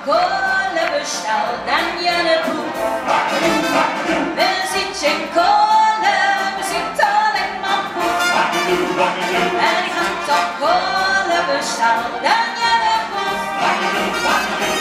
kolen bestel, dan je de poep. We zitten kolen, we zitten alleen poep. En ik ga toch kolen bestel, dan je de poep.